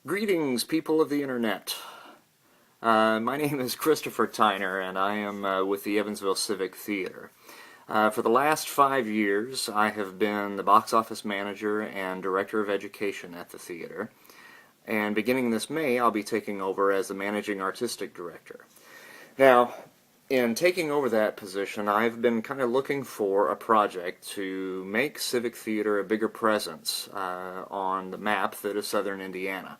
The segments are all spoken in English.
Greetings, people of the internet. My name is Christopher Tyner, and I am with the Evansville Civic Theater. For the last 5 years, I have been the box office manager and director of education at the theater, and beginning this May, I'll be taking over as the managing artistic director. Now, in taking over that position, I've been kind of looking for a project to make Civic Theater a bigger presence on the map that is Southern Indiana.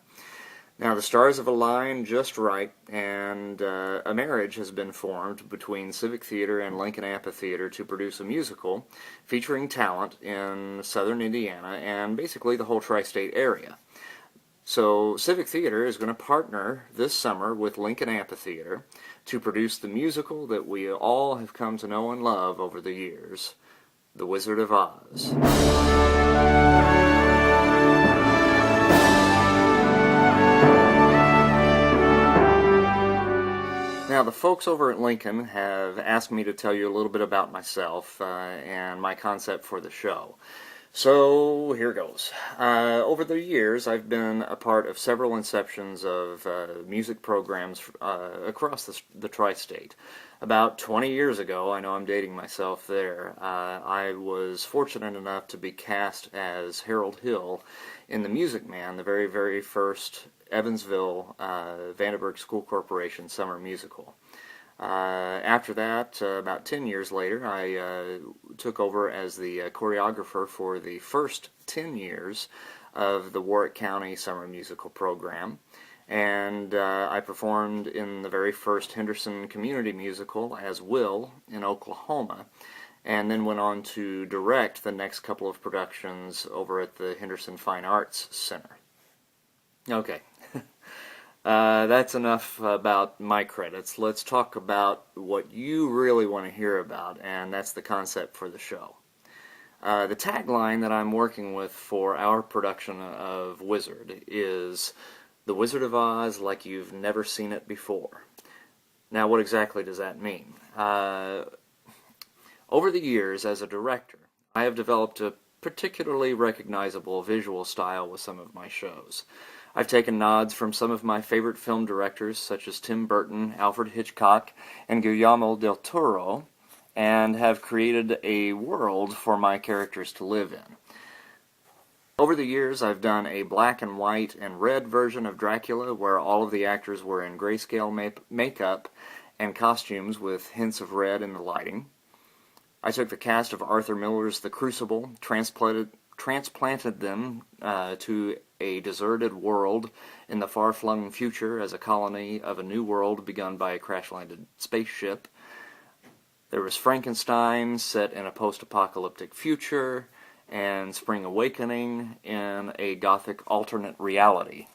Now, the stars have aligned just right, and a marriage has been formed between Civic Theater and Lincoln Amphitheater to produce a musical featuring talent in Southern Indiana and basically the whole tri-state area. So Civic Theater is going to partner this summer with Lincoln Amphitheater to produce the musical that we all have come to know and love over the years, The Wizard of Oz. Now, the folks over at Lincoln have asked me to tell you a little bit about myself and my concept for the show. So, here goes. Over the years, I've been a part of several inceptions of music programs across the tri-state. About 20 years ago, I know I'm dating myself there, I was fortunate enough to be cast as Harold Hill in The Music Man, the very, very first Evansville Vandenberg School Corporation summer musical. After that, about 10 years later, I took over as the choreographer for the first 10 years of the Warwick County Summer Musical Program, and I performed in the very first Henderson Community Musical as Will in Oklahoma, and then went on to direct the next couple of productions over at the Henderson Fine Arts Center. Okay. That's enough about my credits. Let's talk about what you really want to hear about, and that's the concept for the show. The tagline that I'm working with for our production of Wizard is The Wizard of Oz like you've never seen it before. Now, what exactly does that mean? Over the years, as a director, I have developed a particularly recognizable visual style with some of my shows. I've taken nods from some of my favorite film directors, such as Tim Burton, Alfred Hitchcock, and Guillermo del Toro, and have created a world for my characters to live in. Over the years, I've done a black and white and red version of Dracula, where all of the actors were in grayscale makeup and costumes with hints of red in the lighting. I took the cast of Arthur Miller's The Crucible, transplanted them to a deserted world in the far-flung future as a colony of a new world begun by a crash-landed spaceship. There was Frankenstein, set in a post-apocalyptic future, and Spring Awakening in a gothic alternate reality.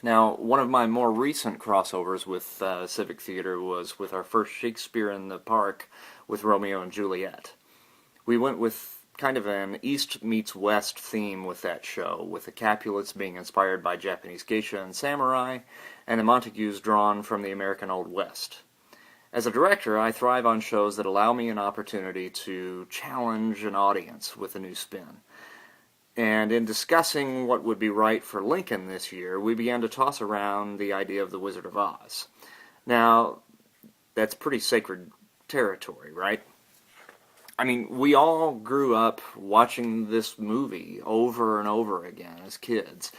Now, one of my more recent crossovers with Civic Theater was with our first Shakespeare in the Park with Romeo and Juliet. We went with kind of an East meets West theme with that show, with the Capulets being inspired by Japanese geisha and samurai, and the Montagues drawn from the American Old West. As a director, I thrive on shows that allow me an opportunity to challenge an audience with a new spin. And in discussing what would be right for Lincoln this year, we began to toss around the idea of The Wizard of Oz. Now, that's pretty sacred territory, right? I mean, we all grew up watching this movie over and over again as kids,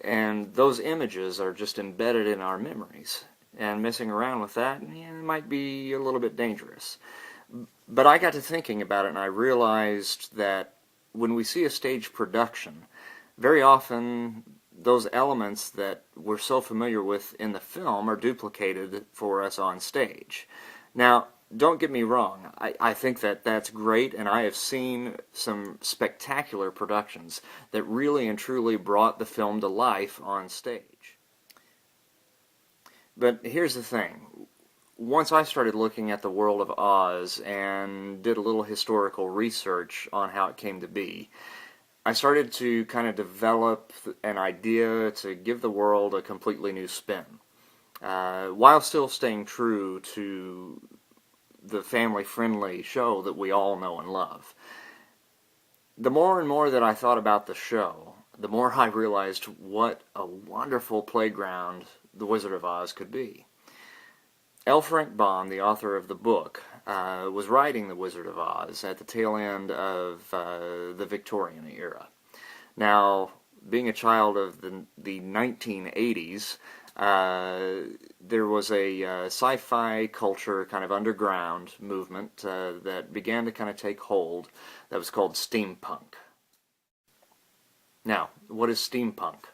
and those images are just embedded in our memories, and messing around with that might be a little bit dangerous. But I got to thinking about it, and I realized that when we see a stage production, very often those elements that we're so familiar with in the film are duplicated for us on stage. Now, don't get me wrong, I think that that's great, and I have seen some spectacular productions that really and truly brought the film to life on stage. But here's the thing. Once I started looking at the world of Oz and did a little historical research on how it came to be, I started to kind of develop an idea to give the world a completely new spin, while still staying true to the family-friendly show that we all know and love. The more and more that I thought about the show, the more I realized what a wonderful playground The Wizard of Oz could be. L. Frank Baum, the author of the book, was writing The Wizard of Oz at the tail end of the Victorian era. Now, being a child of the 1980s, there was a sci-fi culture kind of underground movement that began to kind of take hold that was called steampunk. Now, what is steampunk?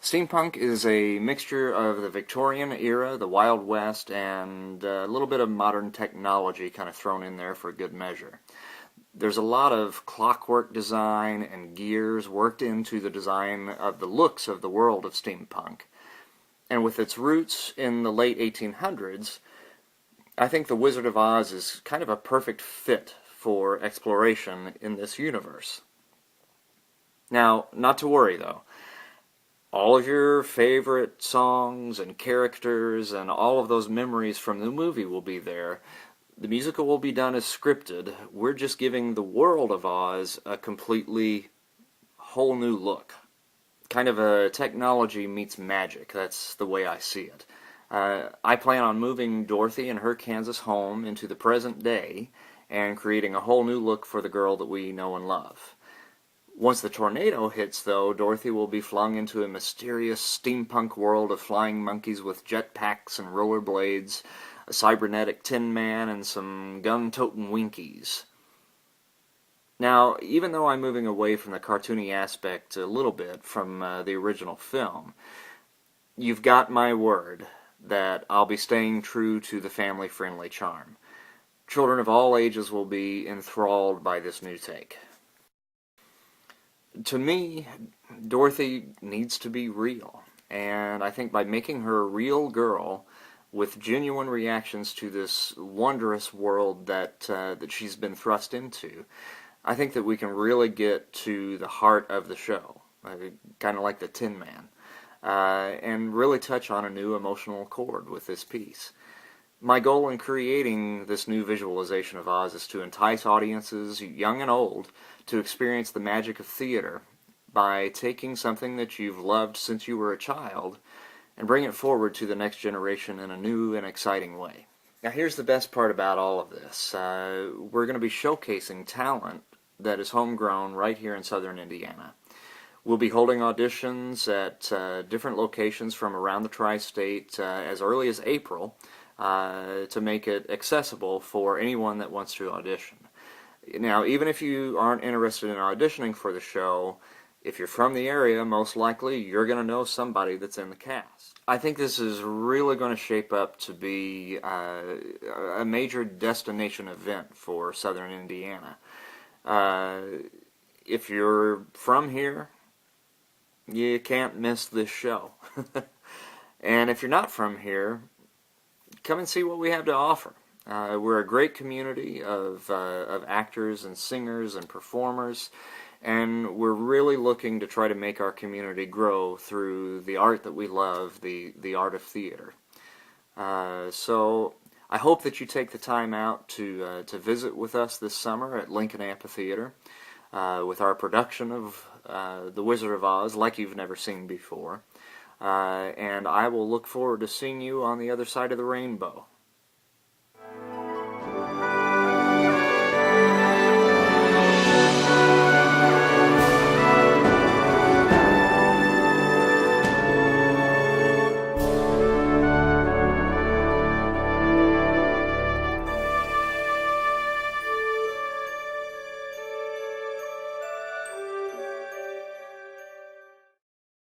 Steampunk is a mixture of the Victorian era, the Wild West, and a little bit of modern technology kind of thrown in there for good measure. There's a lot of clockwork design and gears worked into the design of the looks of the world of steampunk. And with its roots in the late 1800s, I think The Wizard of Oz is kind of a perfect fit for exploration in this universe. Now, not to worry though. All of your favorite songs and characters and all of those memories from the movie will be there. The musical will be done as scripted. We're just giving the world of Oz a completely whole new look. Kind of a technology meets magic. That's the way I see it. I plan on moving Dorothy and her Kansas home into the present day and creating a whole new look for the girl that we know and love. Once the tornado hits, though, Dorothy will be flung into a mysterious steampunk world of flying monkeys with jetpacks and rollerblades, a cybernetic Tin Man, and some gun-toting Winkies. Now, even though I'm moving away from the cartoony aspect a little bit from the original film, you've got my word that I'll be staying true to the family-friendly charm. Children of all ages will be enthralled by this new take. To me, Dorothy needs to be real, and I think by making her a real girl with genuine reactions to this wondrous world that she's been thrust into, I think that we can really get to the heart of the show, kind of like the Tin Man, and really touch on a new emotional chord with this piece. My goal in creating this new visualization of Oz is to entice audiences, young and old, to experience the magic of theater by taking something that you've loved since you were a child and bring it forward to the next generation in a new and exciting way. Now here's the best part about all of this. We're going to be showcasing talent that is homegrown right here in southern Indiana. We'll be holding auditions at different locations from around the tri-state as early as April to make it accessible for anyone that wants to audition. Now, even if you aren't interested in auditioning for the show, if you're from the area, most likely you're going to know somebody that's in the cast. I think this is really going to shape up to be a major destination event for southern Indiana. If you're from here, you can't miss this show. And if you're not from here, come and see what we have to offer. We're a great community of actors and singers and performers, and we're really looking to try to make our community grow through the art that we love, the art of theater. So I hope that you take the time out to visit with us this summer at Lincoln Amphitheater with our production of The Wizard of Oz like you've never seen before. And I will look forward to seeing you on the other side of the rainbow.